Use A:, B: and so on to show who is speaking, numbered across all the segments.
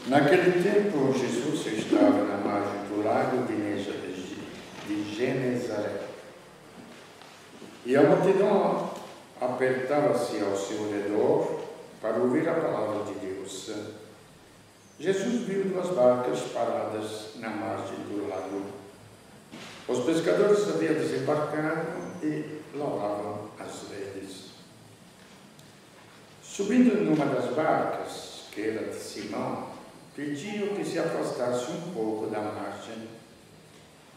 A: Naquele tempo, Jesus estava na margem do lago de Genezaré. E a multidão apertava-se ao seu redor para ouvir a palavra de Deus. Jesus viu duas barcas paradas na margem do lago. Os pescadores haviam desembarcado e lavavam as redes. Subindo numa das barcas, que era de Simão, pediu que se afastasse um pouco da margem.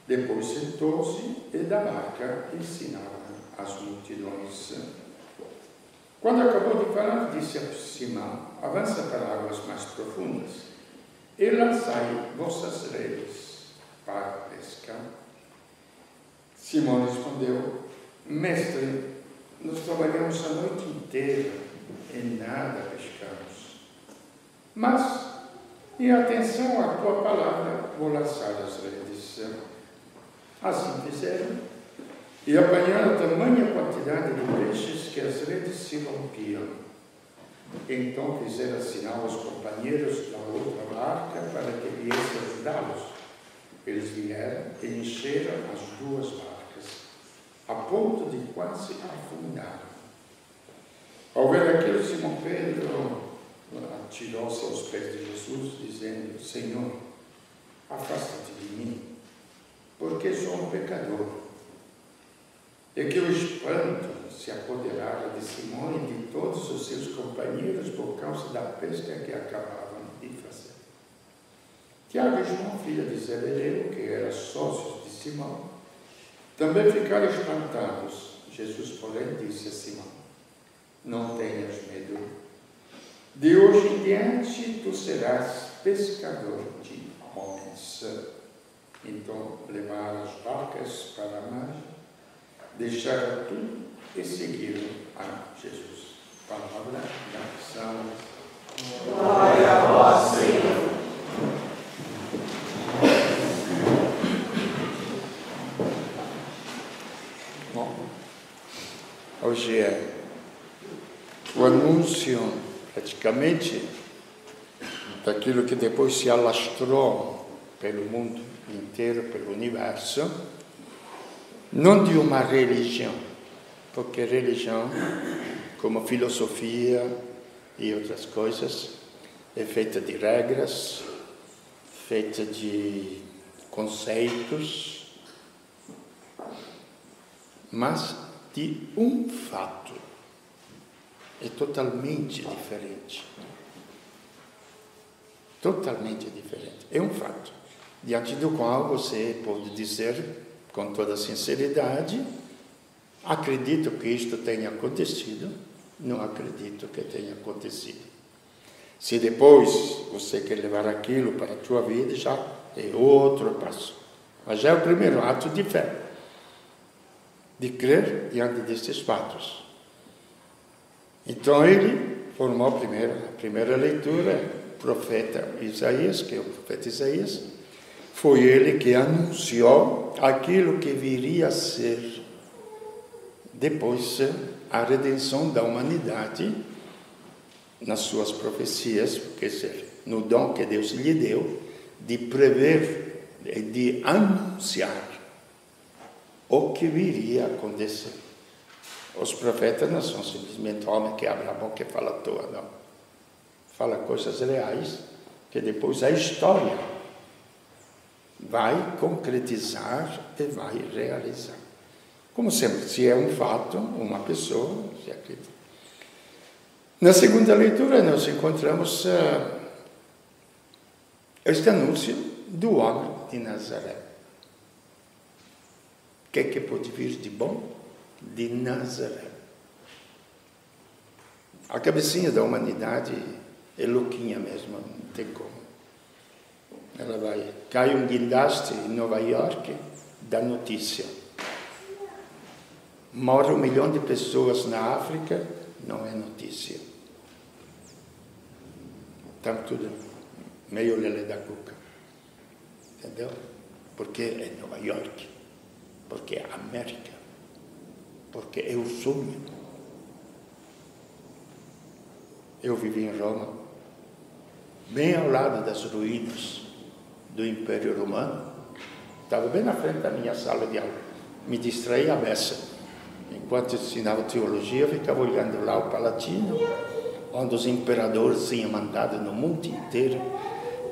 A: Depois sentou-se e da barca ensinava as multidões. Quando acabou de falar, disse a Simão: avança para águas mais profundas e lançai vossas redes para pescar. Simão respondeu: Mestre, nós trabalhamos a noite inteira e nada pescamos. Mas, em atenção à tua palavra, vou lançar as redes. Assim fizeram, e apanharam tamanha quantidade de peixes que as redes se rompiam. Então fizeram sinal aos companheiros da outra barca para que viessem ajudá-los. Eles vieram e encheram as duas barcas, a ponto de quase afundar. Ao ver aquilo, Simão Pedro atirou-se aos pés de Jesus, dizendo: Senhor, afasta-te de mim, porque sou um pecador. E que o espanto se apoderara de Simão e de todos os seus companheiros por causa da pesca que acabavam de fazer. Tiago e João, filho de Zebedeu, que eram sócios de Simão, também ficaram espantados. Jesus, porém, disse a Simão: não tenhas medo. De hoje em diante tu serás pescador de homens. Então levaram as barcas para a margem, deixaram tudo e seguiram a Jesus. Palavra da salvação.
B: Glória a vós, Senhor.
A: Bom, hoje é o anúncio, praticamente, daquilo que depois se alastrou pelo mundo inteiro, pelo universo, não de uma religião, porque religião, como filosofia e outras coisas, é feita de regras, feita de conceitos, mas de um fato. É totalmente diferente. Totalmente diferente. É um fato, diante do qual você pode dizer com toda sinceridade: acredito que isto tenha acontecido, não acredito que tenha acontecido. Se depois você quer levar aquilo para a tua vida, já é outro passo. Mas já é o primeiro ato de fé, de crer diante destes fatos. Então ele formou a primeira leitura, o profeta Isaías, que é o profeta Isaías. Foi ele que anunciou aquilo que viria a ser depois a redenção da humanidade nas suas profecias, quer dizer, no dom que Deus lhe deu de prever e de anunciar o que viria a acontecer. Os profetas não são simplesmente homens que abrem a boca e falam à toa, não. Fala coisas reais que depois a história vai concretizar e vai realizar. Como sempre, se é um fato, uma pessoa, se acredita. Na segunda leitura, nós encontramos este anúncio do homem de Nazaré. O que é que pode vir de bom? De Nazaré. A cabecinha da humanidade é louquinha mesmo, não tem como. Ela vai, cai um guindaste em Nova York, dá notícia. Morre 1 milhão de pessoas na África, não é notícia. Está tudo meio lelé da cuca. Entendeu? Porque é Nova York, porque é América, porque é o sonho. Eu vivi em Roma. bem ao lado das ruínas do Império Romano. Estava bem na frente da minha sala de aula. Me distraía a beça. Enquanto ensinava teologia, eu ficava olhando lá o Palatino, onde os imperadores tinham mandado no mundo inteiro,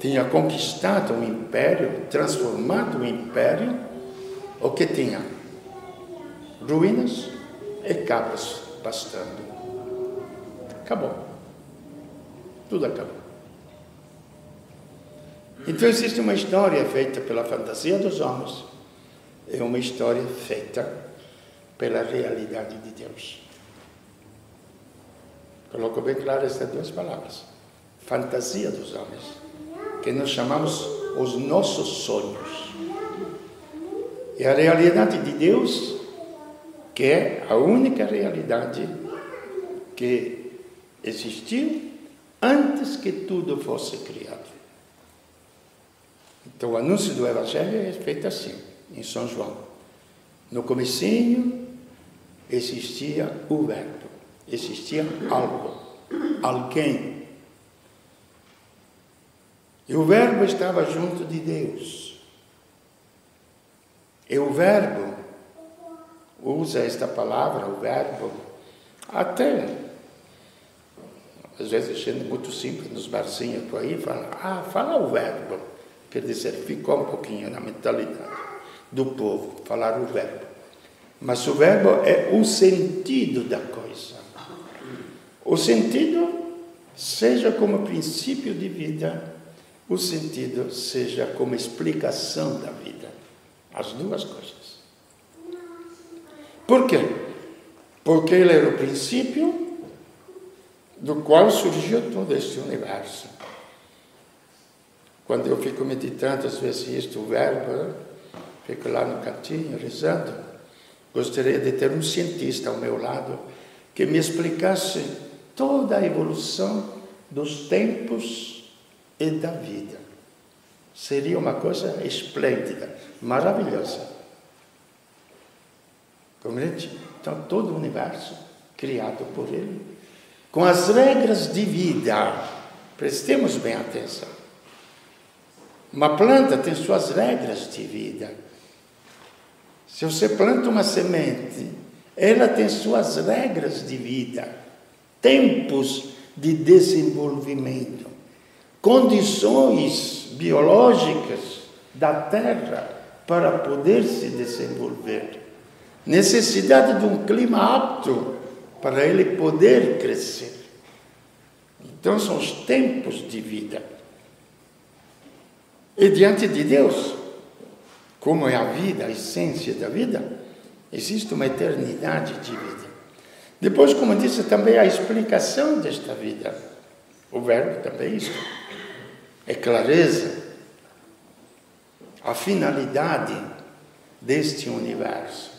A: tinha conquistado um império, transformado o império, o que tinha? Ruínas e cabras pastando. Acabou. Tudo acabou. Então existe uma história feita pela fantasia dos homens e uma história feita pela realidade de Deus. Coloco bem claro estas duas palavras. Fantasia dos homens, que nós chamamos os nossos sonhos. E a realidade de Deus, que é a única realidade que existiu antes que tudo fosse criado. Então o anúncio do Evangelho é feito assim, em São João. No comecinho existia o Verbo, existia algo, alguém. E o Verbo estava junto de Deus. E o Verbo usa esta palavra, o Verbo, até, às vezes, sendo muito simples nos barzinhos por aí, fala o Verbo. Quer dizer, ficou um pouquinho na mentalidade do povo, falar o Verbo. Mas o Verbo é o sentido da coisa. O sentido, seja como princípio de vida, o sentido seja como explicação da vida. As duas coisas. Por quê? Porque ele era o princípio do qual surgiu todo este universo. Quando eu fico meditando, às vezes, isto, o Verbo, fico lá no cantinho, rezando, gostaria de ter um cientista ao meu lado que me explicasse toda a evolução dos tempos e da vida. Seria uma coisa esplêndida, maravilhosa. Compreende? Então, todo o universo criado por ele, com as regras de vida. Prestemos bem atenção. Uma planta tem suas regras de vida. Se você planta uma semente, ela tem suas regras de vida, tempos de desenvolvimento, condições biológicas da terra para poder se desenvolver, necessidade de um clima apto para ele poder crescer. Então são os tempos de vida. E diante de Deus, como é a vida, a essência da vida, existe uma eternidade de vida. Depois, como disse, também a explicação desta vida. O Verbo também é isto. É clareza. A finalidade deste universo.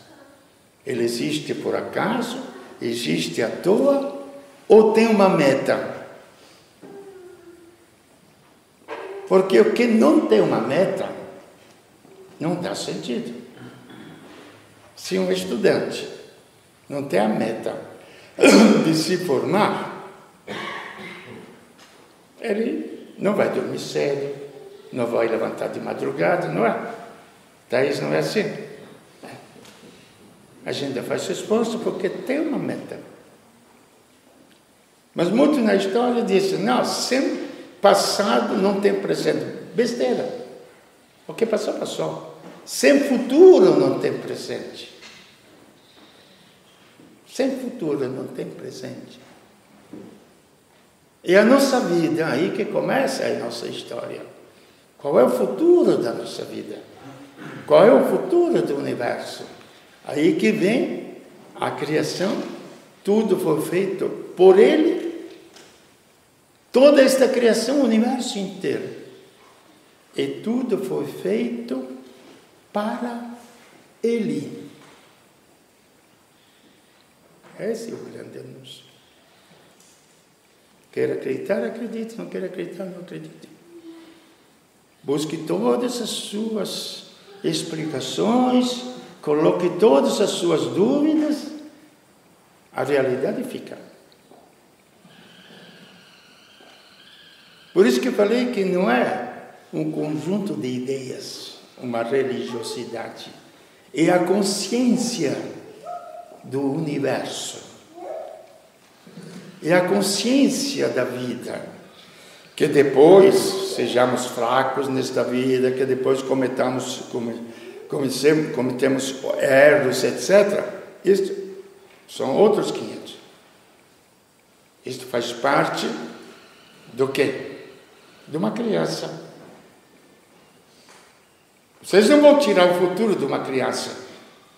A: Ele existe por acaso? Existe à toa? Ou tem uma meta? Porque o que não tem uma meta, não dá sentido. Se um estudante não tem a meta de se formar, ele não vai dormir cedo, não vai levantar de madrugada, não é? Thaís, não é assim? A gente faz esforço porque tem uma meta. Mas muito na história diz, não, sem passado não tem presente. Besteira. O que passou, passou. Sem futuro não tem presente. Sem futuro não tem presente. E a nossa vida, aí que começa a nossa história. Qual é o futuro da nossa vida? Qual é o futuro do universo? Aí que vem a criação. Tudo foi feito por Ele. Toda esta criação, o universo inteiro. E tudo foi feito para Ele. Esse é o grande anúncio. Quer acreditar, acredite. Não quer acreditar, não acredite. Busque todas as suas explicações, coloque todas as suas dúvidas. A realidade fica. Por isso que eu falei que não é um conjunto de ideias, uma religiosidade. É a consciência do universo. É a consciência da vida. Que depois sejamos fracos nesta vida, que depois cometemos erros, etc. Isto são outros 500. Isto faz parte do quê? De uma criança. Vocês não vão tirar o futuro de uma criança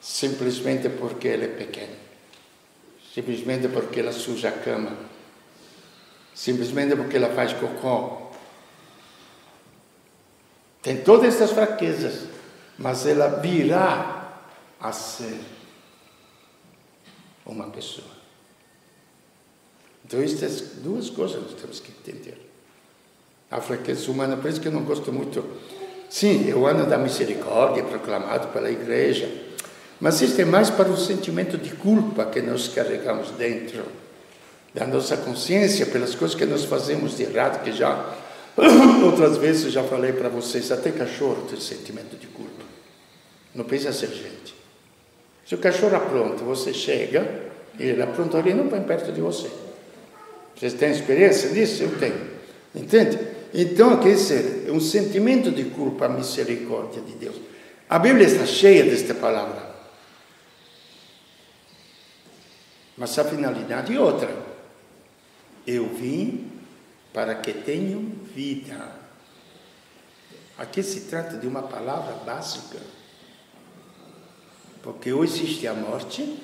A: simplesmente porque ela é pequena, simplesmente porque ela suja a cama, simplesmente porque ela faz cocô. Tem todas essas fraquezas, mas ela virá a ser uma pessoa. Então, estas duas coisas nós temos que entender. A fraqueza humana, por isso que eu não gosto muito. Sim, é o ano da misericórdia proclamado pela igreja, mas isso é mais para o sentimento de culpa que nós carregamos dentro da nossa consciência pelas coisas que nós fazemos de errado, que já outras vezes eu já falei para vocês, até cachorro tem sentimento de culpa. Não precisa ser gente. Se o cachorro apronta, você chega, ele aprontou, ele não põe perto de você. Vocês têm experiência disso? Eu tenho. Entende? Então, quer dizer, é um sentimento de culpa, a misericórdia de Deus. A Bíblia está cheia desta palavra. Mas a finalidade é outra. Eu vim para que tenham vida. Aqui se trata de uma palavra básica. Porque ou existe a morte,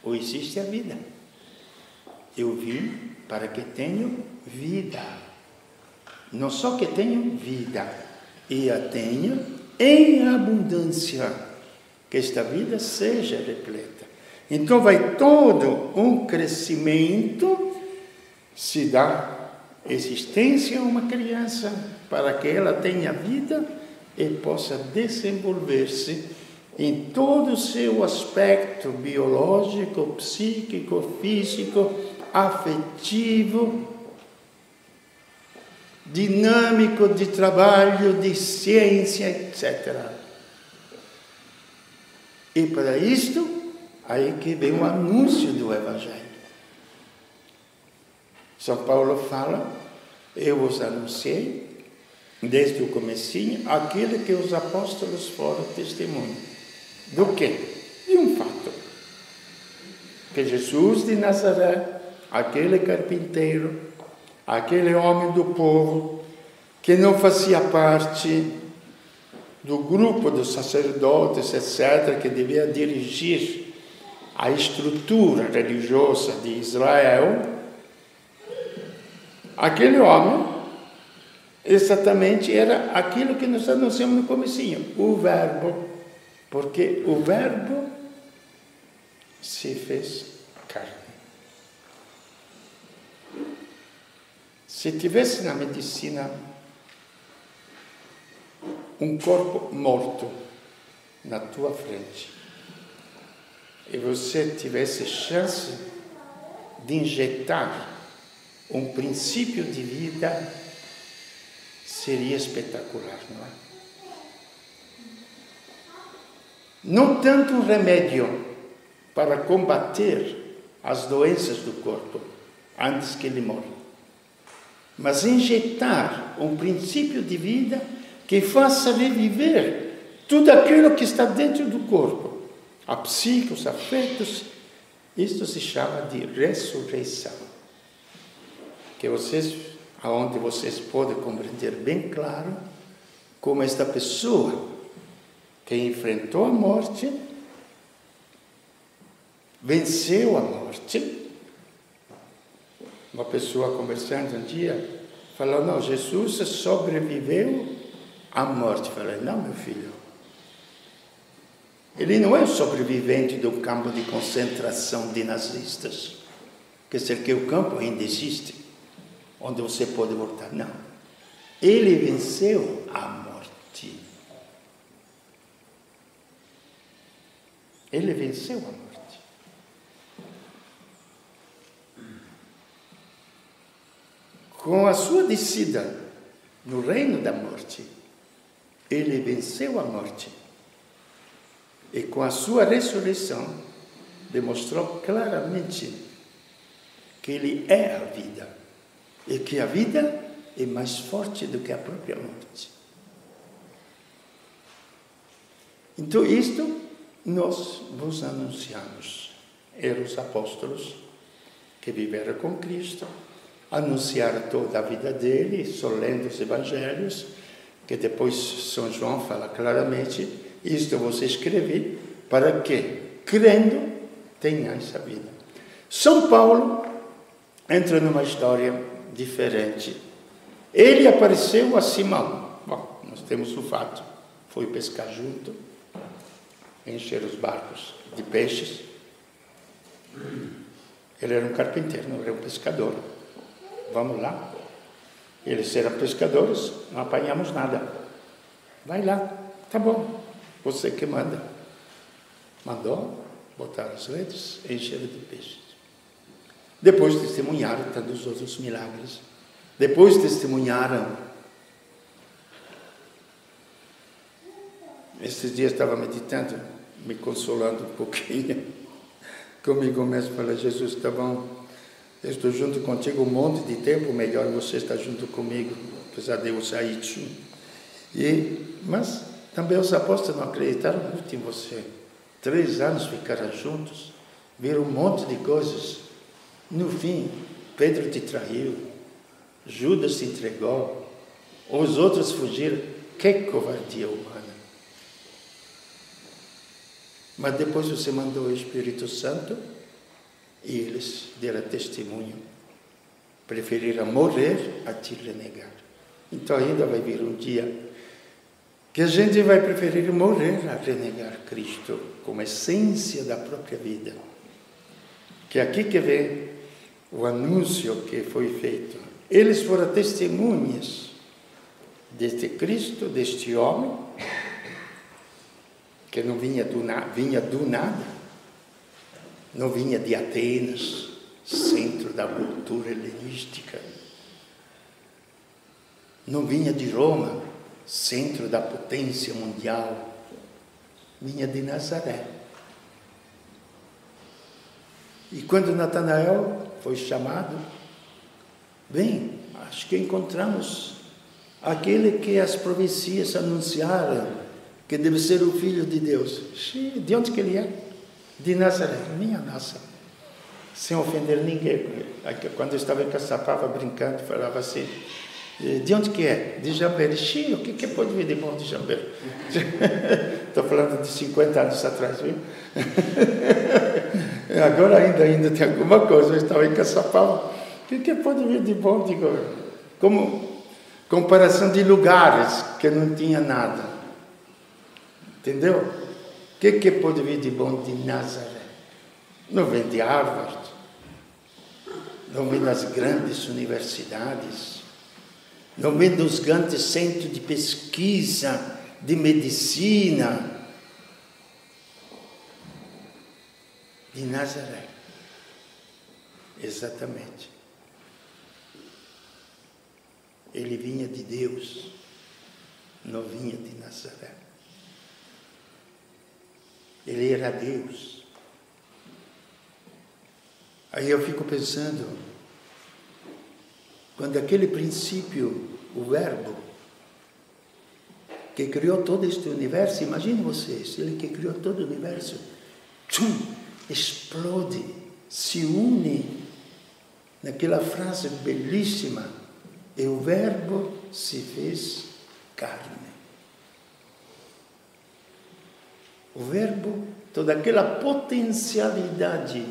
A: ou existe a vida. Eu vim para que tenham vida. Não só que tenham vida, e a tenham em abundância. Que esta vida seja repleta. Então vai todo um crescimento se dá existência a uma criança para que ela tenha vida e possa desenvolver-se em todo o seu aspecto biológico, psíquico, físico, afetivo, dinâmico, de trabalho, de ciência, etc. E para isto, aí que vem o anúncio do Evangelho. São Paulo fala, eu vos anunciei, desde o comecinho, aquilo que os apóstolos foram testemunho. Do quê? De um fato. Que Jesus de Nazaré, aquele carpinteiro, aquele homem do povo, que não fazia parte do grupo dos sacerdotes, etc., que devia dirigir a estrutura religiosa de Israel, aquele homem exatamente era aquilo que nós anunciamos no comecinho, o Verbo, porque o Verbo se fez carne. Se tivesse na medicina um corpo morto na tua frente e você tivesse chance de injetar um princípio de vida, seria espetacular, não é? Não tanto um remédio para combater as doenças do corpo antes que ele morra, mas injetar um princípio de vida que faça reviver tudo aquilo que está dentro do corpo, a psique, os afetos. Isto se chama de ressurreição. Que vocês, aonde vocês podem compreender bem claro como esta pessoa que enfrentou a morte, venceu a morte. Uma pessoa conversando um dia falou, não, Jesus sobreviveu à morte. Eu falei, não, meu filho, ele não é o sobrevivente do campo de concentração de nazistas, quer dizer que o campo ainda existe, onde você pode voltar. Não, ele venceu a morte. Ele venceu a morte. com a sua descida no reino da morte, ele venceu a morte. E com a sua ressurreição, demonstrou claramente que ele é a vida. E que a vida é mais forte do que a própria morte. Então, isto nós vos anunciamos. Eram os apóstolos que viveram com Cristo, anunciaram toda a vida dele, só lendo os evangelhos, que depois São João fala claramente, isto você escrevi para que, crendo, tenhais a vida. São Paulo entra numa história diferente. Ele apareceu a Simão. Bom, nós temos o fato, foi pescar junto, encher os barcos de peixes. Ele era um carpinteiro, não era um pescador. Vamos lá. Eles eram pescadores, não apanhamos nada. Vai lá, tá bom, você que manda. Mandou, botaram as redes, encheram de peixes. Depois testemunharam tantos outros milagres. Depois testemunharam. Esses dias estava meditando, me consolando um pouquinho comigo mesmo. Falei, Jesus, está bom, eu estou junto contigo um monte de tempo, melhor você estar junto comigo, apesar de eu sair. Mas também os apóstolos não acreditaram muito em você. 3 anos ficaram juntos, viram um monte de coisas. No fim, Pedro te traiu, Judas te entregou, os outros fugiram. Que covardia humana! Mas depois você mandou o Espírito Santo e eles deram testemunho. Preferiram morrer a te renegar. Então ainda vai vir um dia que a gente vai preferir morrer a renegar Cristo como essência da própria vida. Que aqui que vem o anúncio que foi feito. Eles foram testemunhas deste Cristo, deste homem, que não vinha do nada, não vinha de Atenas, centro da cultura helenística, não vinha de Roma, centro da potência mundial, vinha de Nazaré. E quando Natanael foi chamado, bem, acho que encontramos aquele que as profecias anunciaram, que deve ser o Filho de Deus. De onde que ele é? De Nazaré. Minha nossa. Sem ofender ninguém. Quando eu estava em Caçapava brincando, falava assim, de onde que é? De Jambeiro. O que pode vir de bom de Jambeiro? Estou falando de 50 anos atrás, viu? Agora ainda tem alguma coisa. Eu estava em Caçapava. O que pode vir de bom? Digo, como comparação de lugares que não tinha nada. Entendeu? O que pode vir de bom de Nazaré? Não vem de Harvard, não vem das grandes universidades, não vem dos grandes centros de pesquisa, de medicina. De Nazaré. Exatamente. Ele vinha de Deus, não vinha de Nazaré. Ele era Deus. Aí eu fico pensando, quando aquele princípio, o Verbo, que criou todo este universo, imagine vocês, ele que criou todo o universo, explode, se une naquela frase belíssima, e o Verbo se fez carne. O Verbo, toda aquela potencialidade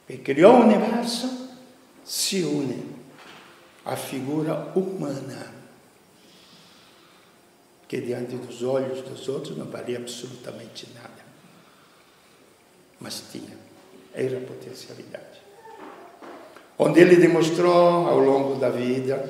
A: que criou o universo, se une à figura humana, que diante dos olhos dos outros não valia absolutamente nada. Mas era potencialidade. Onde ele demonstrou ao longo da vida,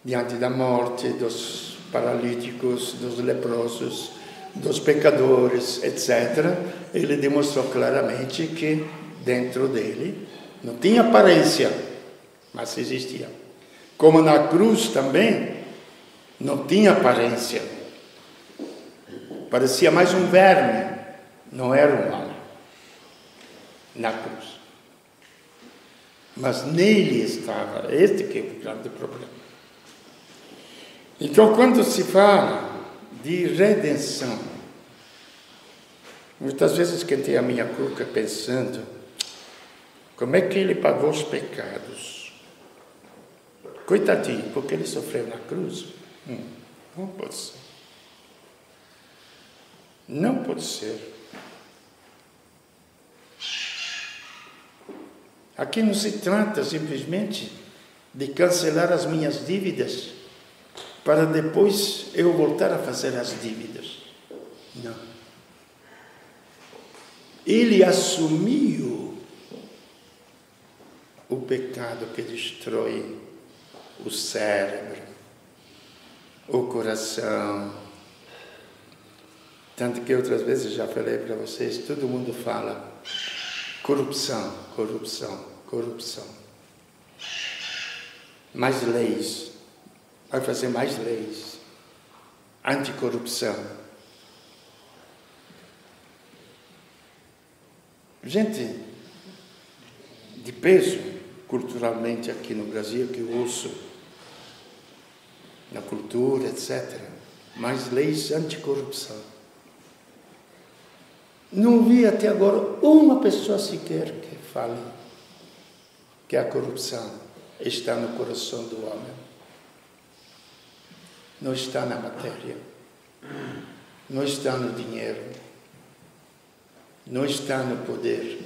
A: diante da morte, dos paralíticos, dos leprosos, dos pecadores, etc., ele demonstrou claramente que dentro dele não tinha aparência, mas existia. Como na cruz também, não tinha aparência. Parecia mais um verme, não era um homem. Na cruz. Mas nele estava, este que é o grande problema. Então, quando se fala de redenção, muitas vezes quem tem a minha cuca pensando, como é que ele pagou os pecados? Coitadinho, porque ele sofreu na cruz? Não pode ser. Não pode ser. Aqui não se trata simplesmente de cancelar as minhas dívidas para depois eu voltar a fazer as dívidas. Não. Ele assumiu o pecado que destrói o cérebro, o coração. Tanto que outras vezes já falei para vocês, todo mundo fala corrupção, corrupção, corrupção. Mais leis. Vai fazer mais leis. Anticorrupção. Gente de peso, culturalmente aqui no Brasil, que eu ouço na cultura, etc. Mais leis anticorrupção. Não vi até agora uma pessoa sequer que fale que a corrupção está no coração do homem. Não está na matéria. Não está no dinheiro. Não está no poder.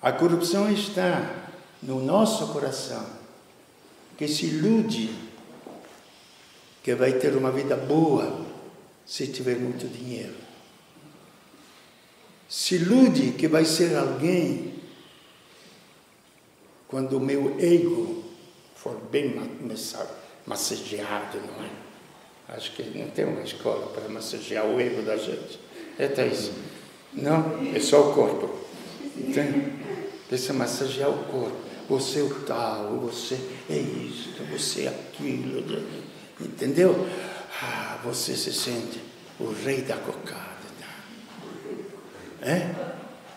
A: A corrupção está no nosso coração, que se ilude que vai ter uma vida boa se tiver muito dinheiro. Se ilude que vai ser alguém quando o meu ego for bem massageado, não é? Acho que não tem uma escola para massagear o ego da gente. É isso. Não, é só o corpo. Entende? Precisa massagear o corpo. Você é o tal, você é isto, você é aquilo. Entendeu? Você se sente o rei da cocada.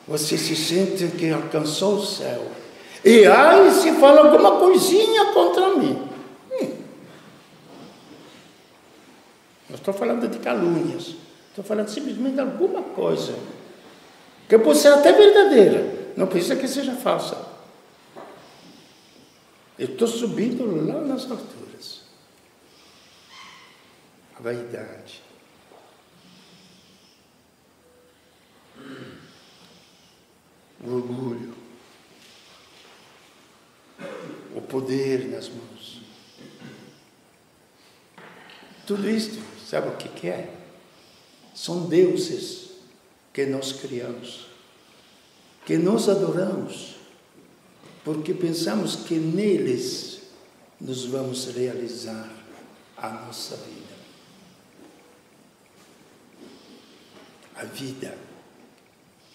A: Você se sente que alcançou o céu. E aí se fala alguma coisinha contra mim. Não estou falando de calúnias. Estou falando simplesmente de alguma coisa. Que pode ser até verdadeira. Não precisa que seja falsa. Eu estou subindo lá nas alturas. A vaidade. O orgulho. O poder nas mãos. Tudo isto, sabe o que é? São deuses que nós criamos, que nós adoramos, porque pensamos que neles nos vamos realizar a nossa vida. A vida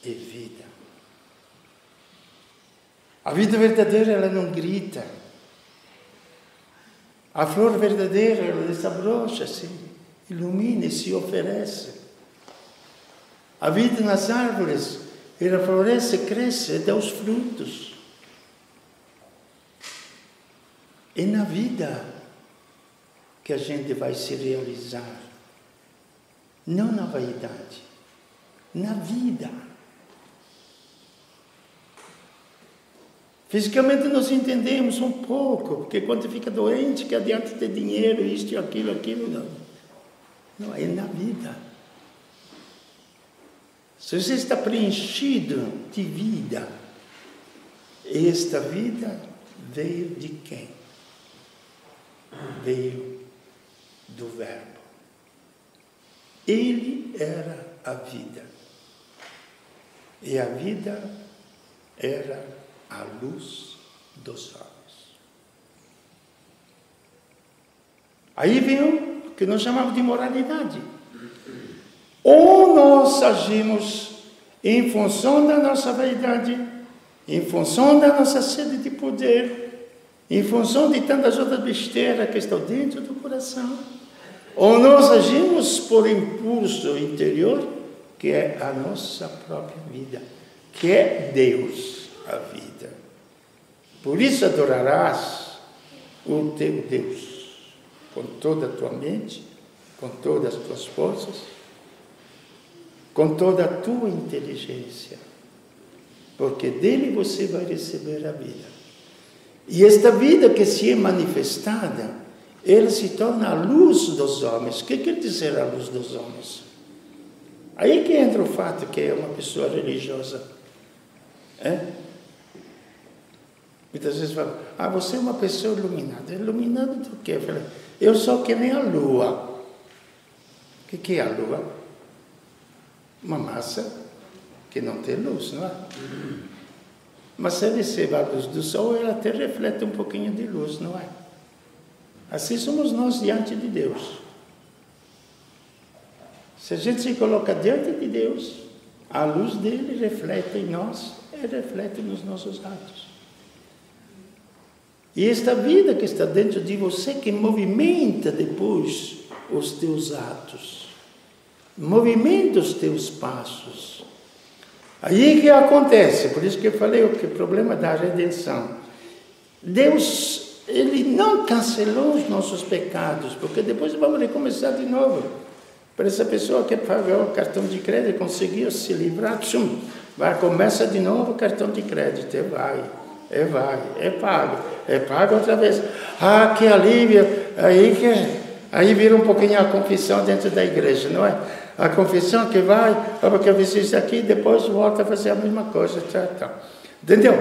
A: é vida. A vida verdadeira, ela não grita. A flor verdadeira, ela desabrocha, se ilumina e se oferece. A vida nas árvores, ela floresce, cresce e dá os frutos. É na vida que a gente vai se realizar. Não na vaidade. Na vida. Fisicamente nós entendemos um pouco, porque quando fica doente, que adianta ter dinheiro, isto e aquilo, não. Não, é na vida. Se você está preenchido de vida, esta vida veio de quem? Veio do Verbo. Ele era a vida. E a vida era a luz dos olhos. Aí vem o que nós chamamos de moralidade. Ou nós agimos em função da nossa vaidade, em função da nossa sede de poder, em função de tantas outras besteiras que estão dentro do coração, ou nós agimos por impulso interior, que é a nossa própria vida, que é Deus, a vida. Por isso adorarás o teu Deus, com toda a tua mente, com todas as tuas forças, com toda a tua inteligência, porque dele você vai receber a vida. E esta vida que se é manifestada, ela se torna a luz dos homens. O que quer dizer a luz dos homens? Aí que entra o fato que é uma pessoa religiosa. Muitas vezes falam, você é uma pessoa iluminada. Iluminada do quê? Eu sou que nem a lua. O que é a lua? Uma massa que não tem luz, não é? Mas se recebe a luz do sol, ela até reflete um pouquinho de luz, não é? Assim somos nós diante de Deus. Se a gente se coloca diante de Deus, a luz dele reflete em nós e reflete nos nossos atos. E esta vida que está dentro de você, que movimenta depois os teus atos, movimenta os teus passos. Aí que acontece, por isso que eu falei o problema da redenção. Deus, ele não cancelou os nossos pecados, porque depois vamos recomeçar de novo. Para essa pessoa que pagou o cartão de crédito, conseguiu se livrar, começa de novo o cartão de crédito, é pago outra vez. Que alívio, aí vira um pouquinho a confissão dentro da igreja, não é? A confissão que vai, porque eu fiz isso aqui, depois volta a fazer a mesma coisa, entendeu?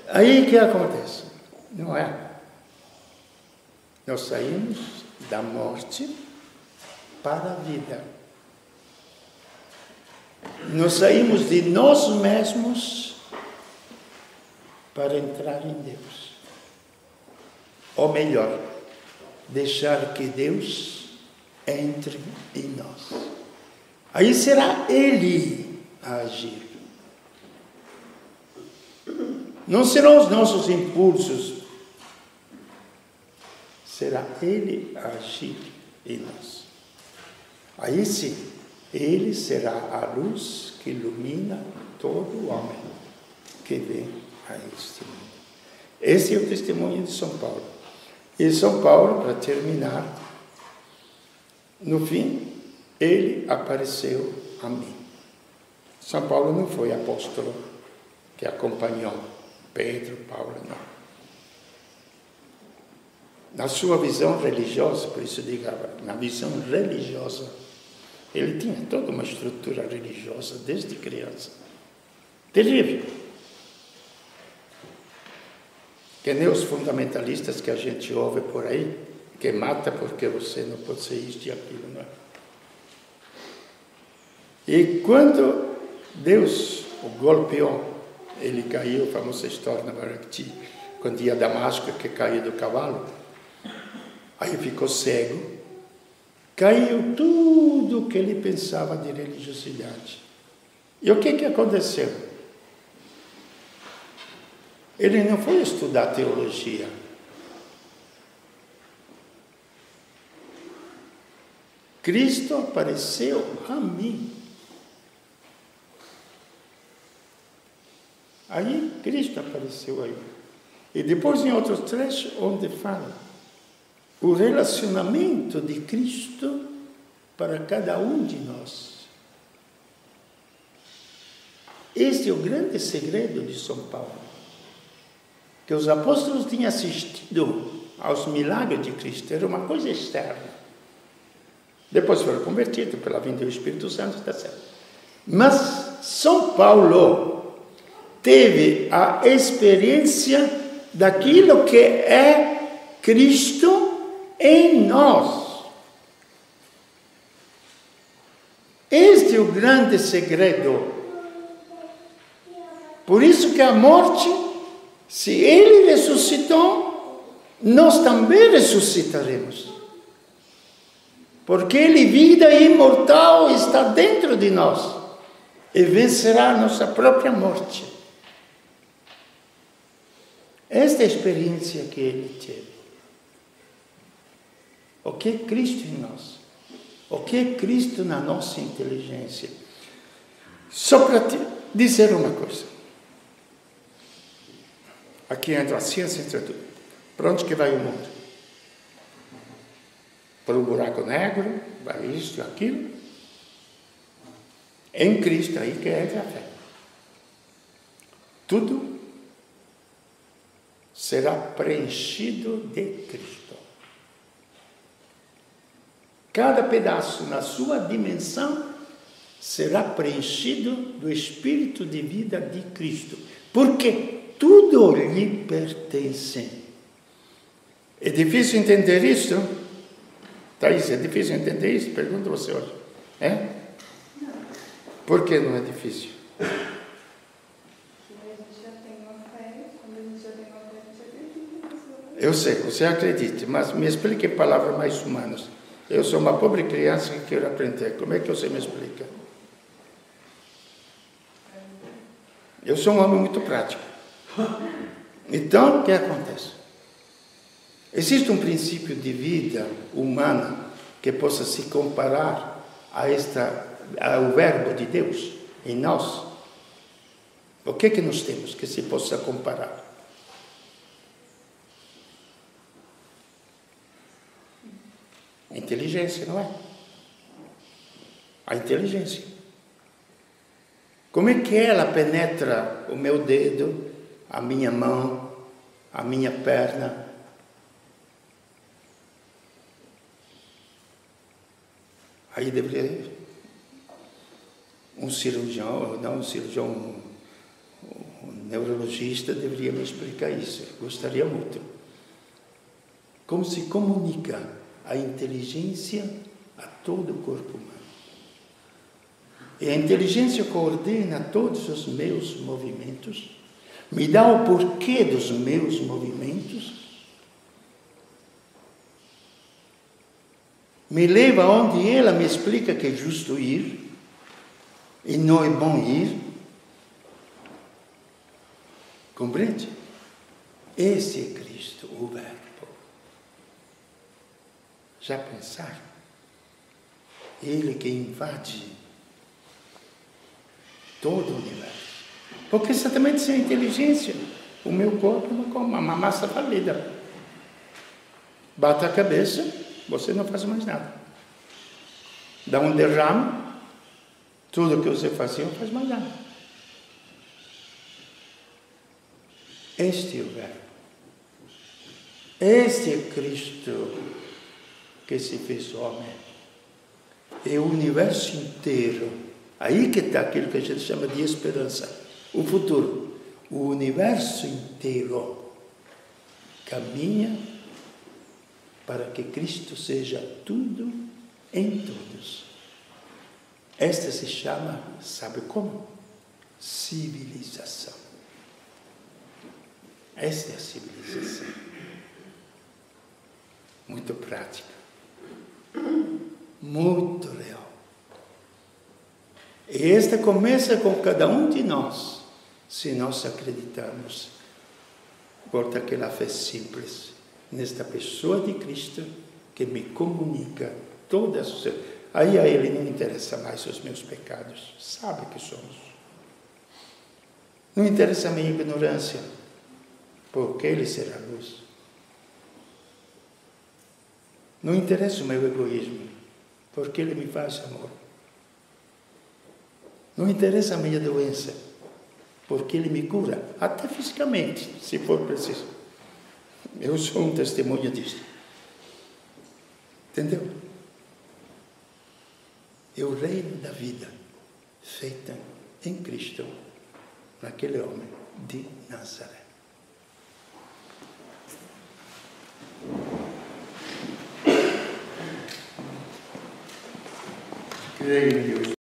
A: Aí que acontece, não é? Nós saímos da morte para a vida. Nós saímos de nós mesmos para entrar em Deus. Ou melhor, deixar que Deus entre em nós. Aí será Ele a agir. Não serão os nossos impulsos. Será Ele a agir em nós. Aí sim, Ele será a luz que ilumina todo homem que vem a este mundo. Esse é o testemunho de São Paulo. E São Paulo, para terminar, no fim, ele apareceu a mim. São Paulo não foi apóstolo que acompanhou Pedro, Paulo, não. Na sua visão religiosa, por isso digo, na visão religiosa, ele tinha toda uma estrutura religiosa desde criança. Terrível. Que nem os fundamentalistas que a gente ouve por aí, que mata porque você não pode ser isso e aquilo, não é? E quando Deus o golpeou, ele caiu, a famosa história na Barakti, quando ia a Damasco, que caiu do cavalo, aí ficou cego, caiu tudo o que ele pensava de religiosidade. E o que aconteceu? Ele não foi estudar teologia. Cristo apareceu a mim. Aí Cristo apareceu aí. E depois em outros trechos onde fala o relacionamento de Cristo para cada um de nós. Este é o grande segredo de São Paulo. Que os apóstolos tinham assistido aos milagres de Cristo, era uma coisa externa. Depois foram convertidos pela vinda do Espírito Santo, está certo. Mas São Paulo teve a experiência daquilo que é Cristo em nós. Este é o grande segredo. Por isso que a morte, se Ele ressuscitou, nós também ressuscitaremos. Porque Ele, vida imortal, está dentro de nós e vencerá a nossa própria morte. Esta experiência que ele teve. O que é Cristo em nós? O que é Cristo na nossa inteligência? Só para te dizer uma coisa. Aqui entra a ciência, entra tudo. Para onde que vai o mundo? Para o buraco negro, vai isso e aquilo. Em Cristo, aí que entra a fé. Tudo será preenchido de Cristo. Cada pedaço na sua dimensão será preenchido do Espírito de vida de Cristo. Porque tudo lhe pertence. É difícil entender isso? Thaís, é difícil entender isso? Pergunto a você hoje. É? Por que não é difícil? Eu sei, você acredita, mas me explique em palavras mais humanas. Eu sou uma pobre criança que quero aprender. Como é que você me explica? Eu sou um homem muito prático. Então, o que acontece? Existe um princípio de vida humana que possa se comparar ao verbo de Deus em nós? O que é que nós temos que se possa comparar? A inteligência, não é? A inteligência. Como é que ela penetra o meu dedo, a minha mão, a minha perna? Aí deveria um cirurgião, um neurologista deveria me explicar isso. Eu gostaria muito. Como se comunica a inteligência a todo o corpo humano. E a inteligência coordena todos os meus movimentos, me dá o porquê dos meus movimentos, me leva onde ela me explica que é justo ir e não é bom ir. Compreende? Esse é Cristo, o Verbo. Já pensaram? Ele que invade todo o universo. Porque exatamente sem a inteligência, o meu corpo é uma massa falida. Bate a cabeça, você não faz mais nada. Dá um derrame, tudo que você fazia não faz mais nada. Este é o Verbo. Este é Cristo que se fez homem. É o universo inteiro. Aí que está aquilo que a gente chama de esperança. O futuro. O universo inteiro caminha para que Cristo seja tudo em todos. Esta se chama, sabe como? Civilização. Esta é a civilização. Muito prática. Muito real. E esta começa com cada um de nós, se nós acreditarmos, por aquela fé simples, nesta pessoa de Cristo, que me comunica todas as coisas. Aí a Ele não interessa mais os meus pecados, sabe que somos. Não interessa a minha ignorância, porque Ele será luz. Não interessa o meu egoísmo, porque Ele me faz amor. Não interessa a minha doença, porque Ele me cura, até fisicamente, se for preciso. Eu sou um testemunho disso. Entendeu? É o reino da vida, feita em Cristo, naquele homem de Nazaré. Creio em Deus.